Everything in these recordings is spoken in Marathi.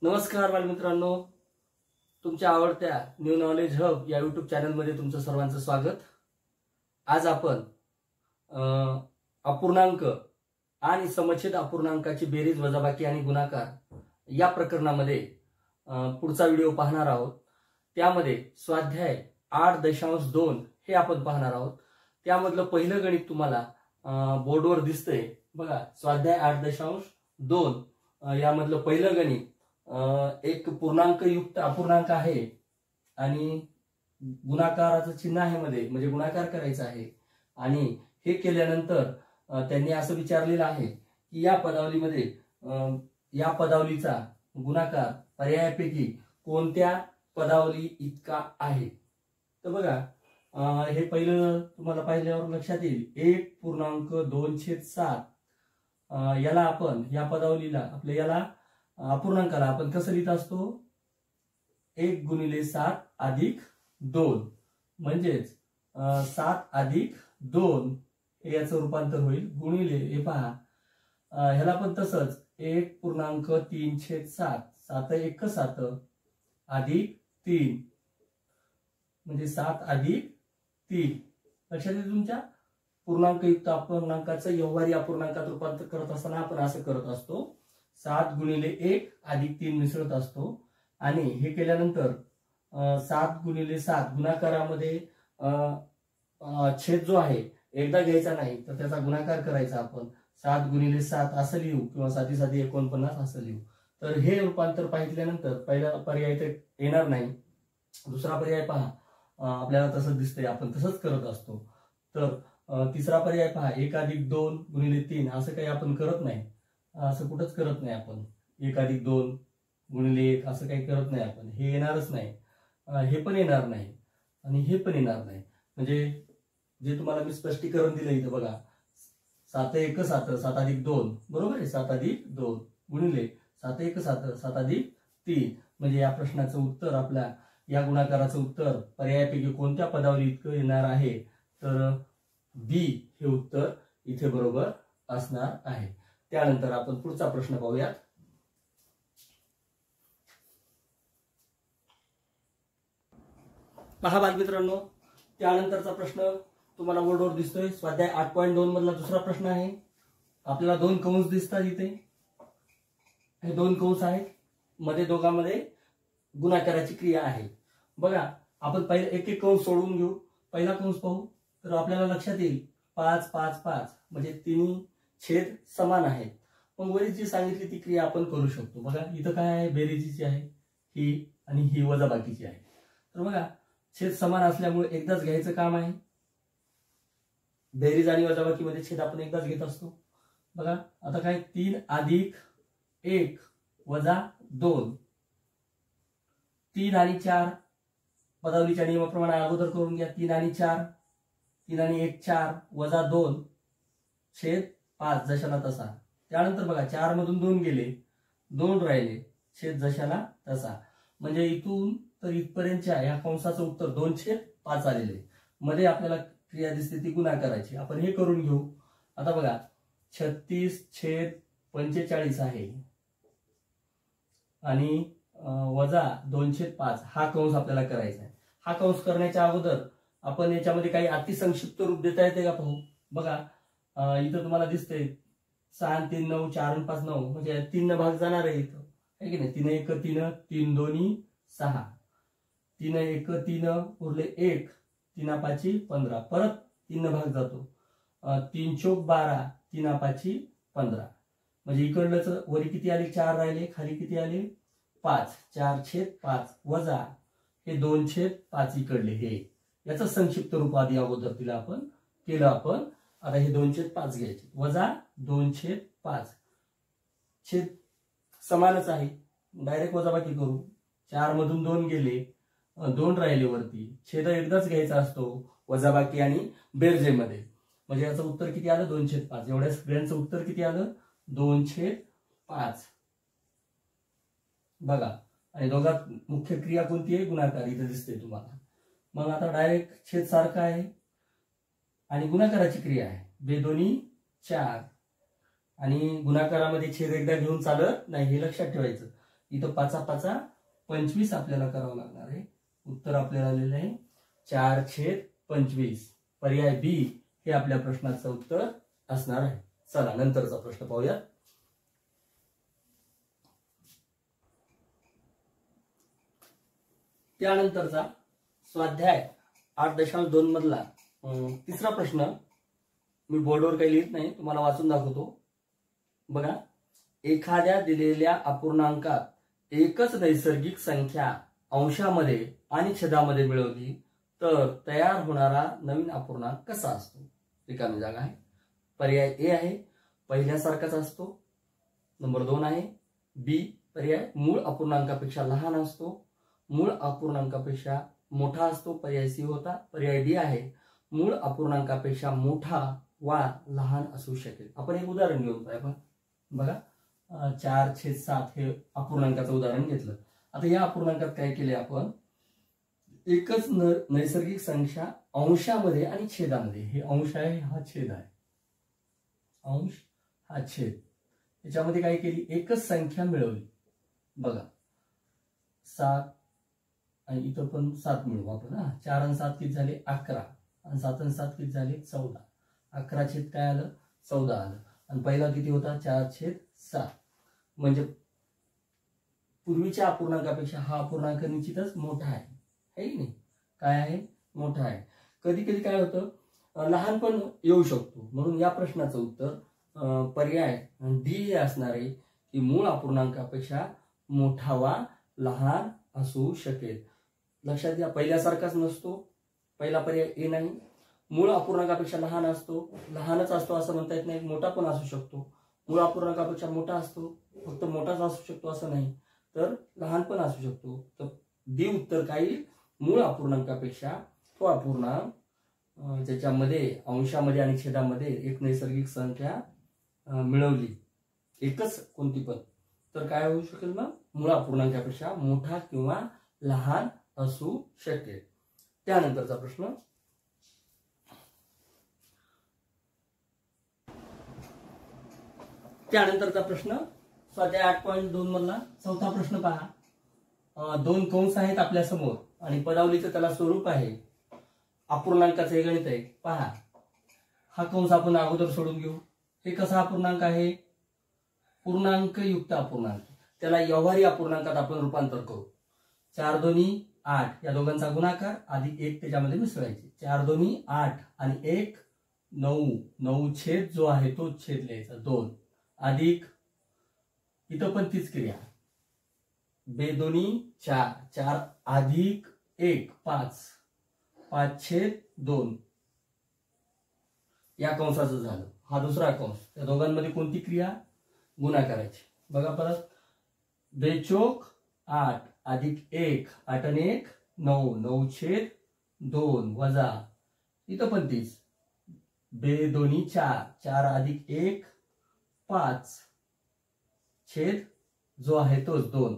नमस्कार बालमित्रांनो, तुमच्या आवडत्या न्यू नॉलेज हब या यूट्यूब चॅनलमध्ये तुमचं सर्वांचं स्वागत। आज आपण अपूर्णांक आणि समछेद अपूर्णांकाची बेरीज, वजाबाकी आणि गुणाकार या प्रकरणामध्ये पुढचा व्हिडिओ पाहणार आहोत। त्यामध्ये स्वाध्याय 8.2 हे आपण पाहणार आहोत। त्यामधलं पहिलं गणित तुम्हाला बोर्डवर दिसतंय बघा। स्वाध्याय 8.2 यामधलं पहिलं गणित एक पूर्णांक युक्त अपूर्णांक आहे आणि गुणाकाराचं चिन्ह आहे मध्ये, म्हणजे गुणाकार करायचा आहे। आणि हे केल्यानंतर त्यांनी असं विचारलेलं आहे की या पदावलीमध्ये या पदावलीचा गुणाकार पर्यायापैकी कोणत्या पदावली इतका आहे। तर बघा, हे पहिलं तुम्हाला पाहिल्यावर लक्षात येईल 1.2/7 याला आपण या पदावलीला आपल्या याला अपूर्णांकाला आपण कसं लिहित असतो 1/7+2 म्हणजेच 7+2 हे याचं रूपांतर होईल गुणिले हे पहा ह्याला पण तसंच 1.3/7 7 अधिक 3 म्हणजे 7+3। लक्षात येईल तुमच्या पूर्णांकयुक्त अपूर्णांकाचं व्यवहारी अपूर्णांकात रूपांतर करत असताना आपण असं करत असतो 7×1+3 मिसळत असतो। आणि हे केल्यानंतर 7×7 गुणाकारामध्ये छेद जो आहे एकदा घ्यायचा नाही तर त्याचा गुणाकार करायचा। आपण 7×7 असं लिहू किंवा 7×7=49 असं लिहू। तर हे रूपांतर पाहिल्यानंतर पहिला पर्याय तर येणार नाही, दुसरा पर्याय पहा आपल्याला तसंच दिसतंय, आपण तसंच करत असतो। तर तिसरा पर्याय पहा 1+2×3 असं काही आपण करत नाही, असं कुठंच करत नाही आपण। 1+2×1 असं काही करत नाही आपण, हे येणारच नाही, हे पण येणार नाही आणि हे पण येणार नाही। म्हणजे जे तुम्हाला मी स्पष्टीकरण दिलं इथं बघा 7×1=7 7+2 बरोबर आहे। 7+2 गुणिले 7×1=7 7+3 म्हणजे या प्रश्नाचं उत्तर आपल्या या गुणाकाराचं उत्तर पर्यायापैकी कोणत्या पदावली इतकं येणार आहे। तर बी हे उत्तर इथे बरोबर असणार आहे। त्यानंतर आपण पुढचा प्रश्न पाहूयात। पहा बालमित्रांनो, त्यानंतरचा प्रश्न तुम्हाला बोर्डवर दिसतोय स्वाध्याय 8.2 मधला दुसरा प्रश्न आहे। आपल्याला दोन कंस दिसतात इथे, हे दोन कंस आहेत, मध्ये दोघांमध्ये गुणाकाराची क्रिया आहे। बघा आपण पहिले एक एक कंस सोडून घेऊ। पहिला कंस पाहू तर आपल्याला लक्षात येईल 5×5=5 म्हणजे तिन्ही छेद समान आहेत। मग वरील जी सांगितली ती क्रिया आपण करू शकतो। बघा इथं काय आहे, बेरीजीची आहे ही आणि ही वजाबाकीची आहे। तर बघा छेद समान असल्यामुळे एकदाच घ्यायचं काम आहे। बेरीज आणि वजाबाकीमध्ये छेद आपण एकदाच घेत असतो। बघा आता काय 3+1 - 2 3 आणि 4 पदावलीच्या नियमाप्रमाणे अगोदर करून घ्या। 3 आणि 4 3 आणि 1 4 -2 छेद 5 जशाला तसा। त्यानंतर बघा 4 मधून 2 गेले, 2 राहिले, छेद जशाला तसा। म्हणजे इथून तर इथपर्यंतच्या या कंसाचं उत्तर 2/5 आलेले। मध्ये आपल्याला क्रिया दिसते ती गुणाकाराची, आपण हे करून घेऊ। आता बघा 36/45 आहे आणि वजा 2/5 हा कंस आपल्याला करायचा आहे। हा कंस करण्याच्या अगोदर आपण याच्यामध्ये काही अतिसंक्षिप्त रूप देता येते का पाहू। बघा इथं तुम्हाला दिसतंय 6 3 9 4 5 9 म्हणजे 3 भाग जाणार आहे इथं, आहे की नाही। 3 1 3 3 2 6 3 1 3 उरले 1 3 5 15 परत 3 भाग जातो 3 4 12 3 5 15 म्हणजे इकडलंच वरी किती आले 4 राहिले, खाली किती आले 5 4/5 वजा हे 2/5 इकडले हे याचं संक्षिप्त रूप आधी अगोदर तिला आपण केलं। आपण आता हे 2/5 घ्यायचे वजा 2/5 छेद समानच आहे, डायरेक्ट वजाबाकी करू। 4 मधून 2 गेले, 2 राहिले वरती, छेद एकदाच घ्यायचा असतो वजाबाकी आणि बेरजेमध्ये। म्हणजे याचं उत्तर किती आलं 2/5। एवढ्या सगळ्यांचं उत्तर किती आलं 2/5 बघा। आणि दोघात मुख्य क्रिया कोणती आहे, गुणाकार इथे दिसते तुम्हाला। मग आता डायरेक्ट छेद सारखा आहे आणि गुणाकाराची क्रिया आहे, 2×2 4 आणि गुणाकारामध्ये छेद एकदा घेऊन चालत नाही, हे लक्षात ठेवायचं। इथं 5×5 = 25 आपल्याला करावं लागणार आहे. उत्तर आपल्याला आलेलं आहे 4/25. पर्याय बी हे आपल्या प्रश्नाचं उत्तर असणार आहे. चला नंतरचा प्रश्न पाहूया. त्यानंतरचा स्वाध्याय 8.2 मधला तिसरा प्रश्न मी बोर्डवर काही लिहित नाही, तुम्हाला वाचून दाखवतो. बघा, एखाद्या दिलेल्या अपूर्णांकात एकच नैसर्गिक संख्या अंशामध्ये आणि छेदामध्ये मिळवली तर तयार होणारा नवीन अपूर्णांक कसा असतो? रिकामी जागा आहे. पर्याय ए आहे पहिल्यासारखाच असतो. नंबर 2 आहे बी पर्याय मूळ अपूर्णांकापेक्षा लहान असतो. मूळ अपूर्णांकापेक्षा मोठा असतो. पर्याय सी होता. पर्याय डी आहे मूळ अपूर्णांकापेक्षा मोठा वा लहान असू शकेल. आपण एक उदाहरण घेऊन पाहूया. बघा, 4/7 हे अपूर्णांकाचं उदाहरण घेतलं. आता या अपूर्णांकात काय केले आपण, एकच नैसर्गिक संख्या अंशामध्ये आणि छेदामध्ये, हे अंश आहे हा छेद आहे, अंश हा छेद, याच्यामध्ये काय केली एकच संख्या मिळवली. बघा 7 आणि इथं पण 7 मिळवू आपण. 4 आणि 7 किती झाले 11 आणि 7 आणि 7 किती झाले 14. 11 छेद काय आलं 14 आलं. आणि पहिला किती होता 4/7. म्हणजे पूर्वीच्या अपूर्णांकापेक्षा हा अपूर्णांक निश्चितच मोठा आहे, है की नाही? काय आहे मोठा आहे. कधी कधी काय होतं लहान पण येऊ शकतो. म्हणून या प्रश्नाचं उत्तर पर्याय डी हे असणार आहे की मूळ अपूर्णांकापेक्षा मोठा वा लहान असू शकेल. लक्षात घ्या, पहिल्यासारखाच नसतो. पहिला पर्याय ए नाही. मूळ अपूर्णांकापेक्षा लहान असतो. लहानच असतो असं म्हणता येत नाही, मोठा पण असू शकतो. मूळ अपूर्णांकापेक्षा मोठा असतो, फक्त मोठाच असू शकतो असं नाही, तर लहान पण असू शकतो. तर डी उत्तर काय येईल, मूळ अपूर्णांकापेक्षा तो अपूर्णांक ज्याच्यामध्ये अंशामध्ये आणि छेदामध्ये एक नैसर्गिक संख्या मिळवली, एकच कोणती पण, तर काय होऊ शकेल ना, मूळ अपूर्णांकापेक्षा मोठा किंवा लहान असू शकेल. त्यानंतरचा प्रश्न, स्वाध्याय 8.2 मधला चौथा प्रश्न पहा. 2 कंस आहेत आपल्या समोर आणि पदावलीचं त्याला स्वरूप आहे. अपूर्णांकाचं हे गणित आहे. पहा, हा कंस आपण अगोदर सोडून घेऊ. हे कसा अपूर्णांक आहे, पूर्णांक युक्त अपूर्णांक. त्याला व्यवहारी अपूर्णांकात आपण रूपांतर करू. 4 दोन्ही 8 या दोघांचा गुणाकार अधिक 1 त्याच्यामध्ये मिसळायचे. 4 दोन्ही 8 आणि 1 9. 9 छेद जो आहे तो छेद लिहायचा 2 अधिक इथं पण तीच क्रिया. बे दोन्ही 4. 4 अधिक 1 5. 5/2 या कंसाचं झालं. हा दुसरा कंस. त्या दोघांमध्ये कोणती क्रिया, गुणाकाराची. बघा परत, बेचोक 8 अधिक 1 8 आणि 1 9. 9/2 वजा इथं पण तीच. बे दोन्ही 4. 4 अधिक 1 5 छेद जो आहे तोच 2.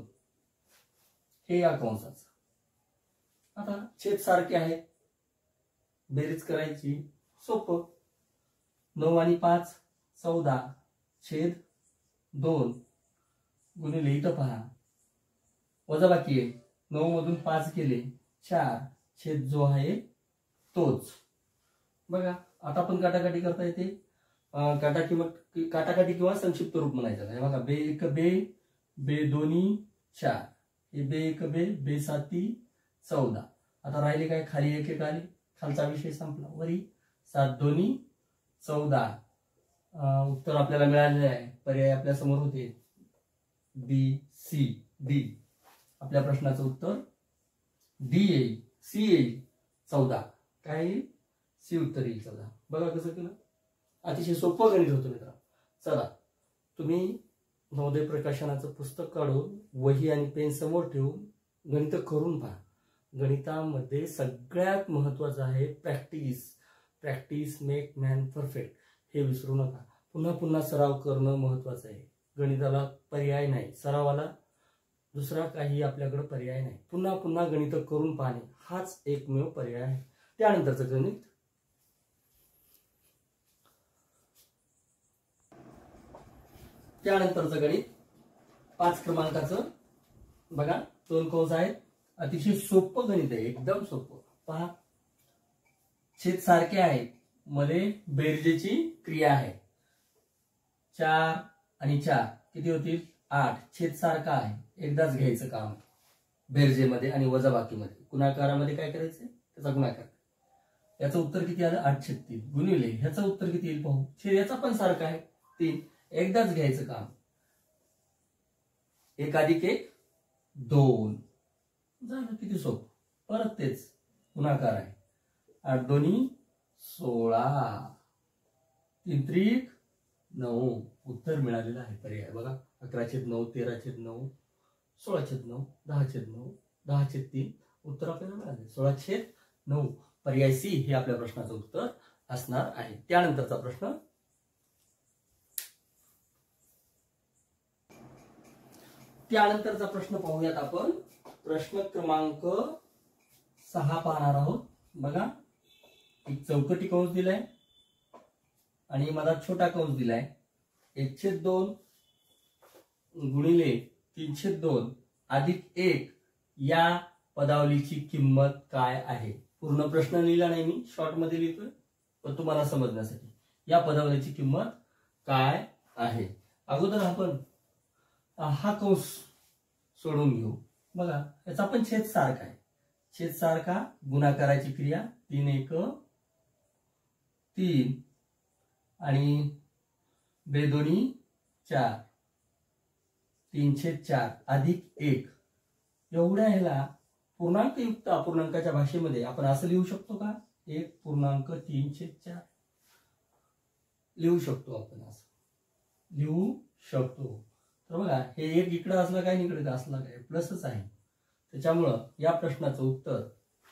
हे या कंसाचं. आता छेद सारखे आहेत, बेरीज करायची सोपं. 9 आणि 5 14 छेद 2 गुणिले इथं पहा वजा बाकी आहे. 9 मधून 5 गेले 4 छेद जो आहे तोच. बघा आता पण काटाकाटी करता येते. काटाकाटी किंवा संक्षिप्त रूप म्हणायचं. बघा बे 1 बे, बे दोन्ही 4, हे बे 1 बे, बे 7 14. आता राहिले काय, खाली 1 1 आले, खालचा विषय संपला. वरी 7 दोन्ही 14. उत्तर आपल्याला मिळालेले आहे. पर्याय आपल्या समोर होते बी सी डी. आपल्या प्रश्नाचं उत्तर डी येईल. सी येईल 14. काय येईल, सी उत्तर येईल 14. बघा कसं केलं, अतिशय सोपं गणित होतं मित्र. चला, तुम्ही नवोदय प्रकाशनाचं पुस्तक काढून वही आणि पेन समोर ठेवून गणित करून पहा. गणितामध्ये सगळ्यात महत्वाचं आहे practice. Practice make man perfect. हे विसरू नका. पुन्हा पुन्हा सराव करणं महत्वाचं आहे. गणिताला पर्याय नाही, सरावाला दुसरा काही आपल्याकडे पर्याय नाही. पुन्हा पुन्हा गणित करून पाहणे हाच एकमेव पर्याय आहे. त्यानंतरचं गणित, त्यानंतरचं गणित 5 क्रमांकाचं बघा 2 कंस आहेत. अतिशय सोपं गणित आहे, एकदम सोपं. पहा छेद सारखे आहेत, मध्ये बेरजेची क्रिया आहे. 4 आणि 4 किती होतील 8. छेद सारखा आहे, एकदाच घ्यायचं काम बेरजेमध्ये आणि वजाबाकीमध्ये. गुणाकारामध्ये काय करायचंय त्याचा गुणाकार. याचं उत्तर किती आलं 8/3 गुणिले ह्याचं उत्तर किती येईल पाहू. छेद याचा पण सारखा आहे 3, एकदाच घ्यायचं काम. 1 + 1 2 झालं. किती सोपं. परत तेच गुणाकार आहे. 8 2 16 3 3 9. उत्तर मिळालेलं आहे पर्याय. बघा 11/9 13/9 16/9 10/9 10/3. उत्तर आपल्याला मिळाले 16/9. पर्याय सी हे आपल्या प्रश्नाचं उत्तर असणार आहे. त्यानंतरचा प्रश्न पाहूयात आपण. प्रश्न क्रमांक 6 पाहणार आहोत. बघा एक चौकटी कंस दिलाय आणि मला छोटा कंस दिलाय. 1/2 गुणिले 3/2 अधिक 1 या पदावलीची किंमत काय आहे. पूर्ण प्रश्न लिहिला नाही मी, शॉर्ट मध्ये लिहितोय पण तुम्हाला समजण्यासाठी. या पदावलीची किंमत काय आहे. अगोदर आपण हा कंस सोडून घेऊ. बघा याचा पण छेद सारखा आहे. छेद सारखा गुणाकाराची क्रिया 3 1 3 आणि 2 2 4 3/4 अधिक 1 एवढ्या ह्याला पूर्णांकयुक्त अपूर्णांकाच्या भाषेमध्ये आपण असं लिहू शकतो का. 1.3/4 लिहू शकतो आपण. असं लिहू शकतो. तर बघा हे 1 इकडे असलं काय इकडे असलं काय प्लसच आहे. त्याच्यामुळं या प्रश्नाचं उत्तर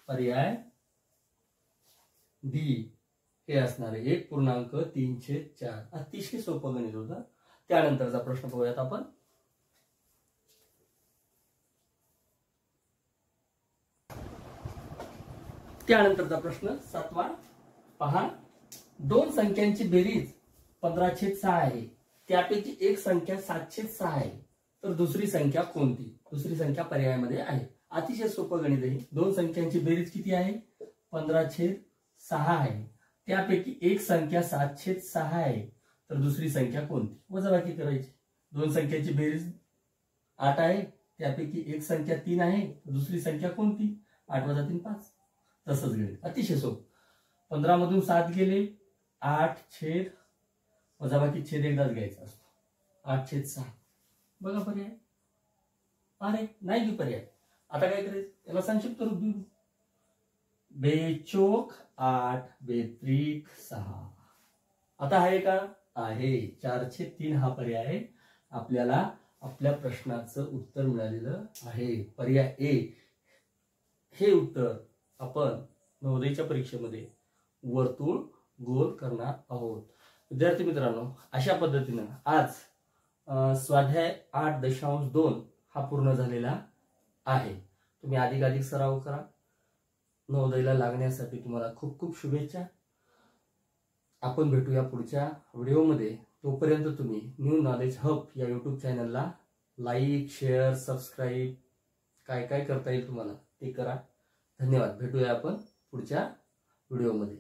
पर्याय डी हे असणार आहे 1.3/4. अतिशय सोपं गणित होतं. त्यानंतरचा प्रश्न पाहूयात आपण. त्यानंतरचा प्रश्न 7वा पहा. 2 संख्यांची बेरीज 15/6 आहे. त्यापैकी एक संख्या 7/6 आहे, तर दुसरी संख्या कोणती. दुसरी संख्या पर्यायामध्ये आहे. अतिशय सोपं गणित आहे. 2 संख्यांची बेरीज किती आहे 15/6 आहे. त्यापैकी एक संख्या 7/6 आहे, तर दुसरी संख्या कोणती. वजाबाकी करायची. 2 संख्यांची बेरीज 8 आहे, त्यापैकी एक संख्या 3 आहे, तर दुसरी संख्या कोणती. 8 + 3 5. तसंच गणित अतिशय सोपं. 15 मधून 7 गेले 8 छेद वजाबाकी छेद एकदाच घ्यायचा असतो. 8/6. बघा पर्याय. अरे नाही की पर्याय. आता काय करायचं याला संक्षिप्त रूप देऊ. 2 8 2 6. आता आहे का आहे. 4/3 हा पर्याय आहे. आपल्याला आपल्या प्रश्नाचं उत्तर मिळालेलं आहे. पर्याय ए हे उत्तर आपण नवोदयच्या परीक्षेमध्ये वर्तुळ गोल करणार आहोत. विद्यार्थी मित्रांनो अशा पद्धतीनं आज स्वाध्याय 8.2 हा पूर्ण झालेला आहे. तुम्ही अधिकाधिक सराव करा. नवोदयला लागण्यासाठी तुम्हाला खूप खूप शुभेच्छा. आपण भेटूया पुढच्या व्हिडिओमध्ये. तोपर्यंत तुम्ही न्यू नॉलेज हब या यूट्यूब चॅनलला लाईक शेअर सबस्क्राईब काय काय करता येईल तुम्हाला ते करा. धन्यवाद. भेटूया आपण पुढच्या व्हिडिओमध्ये.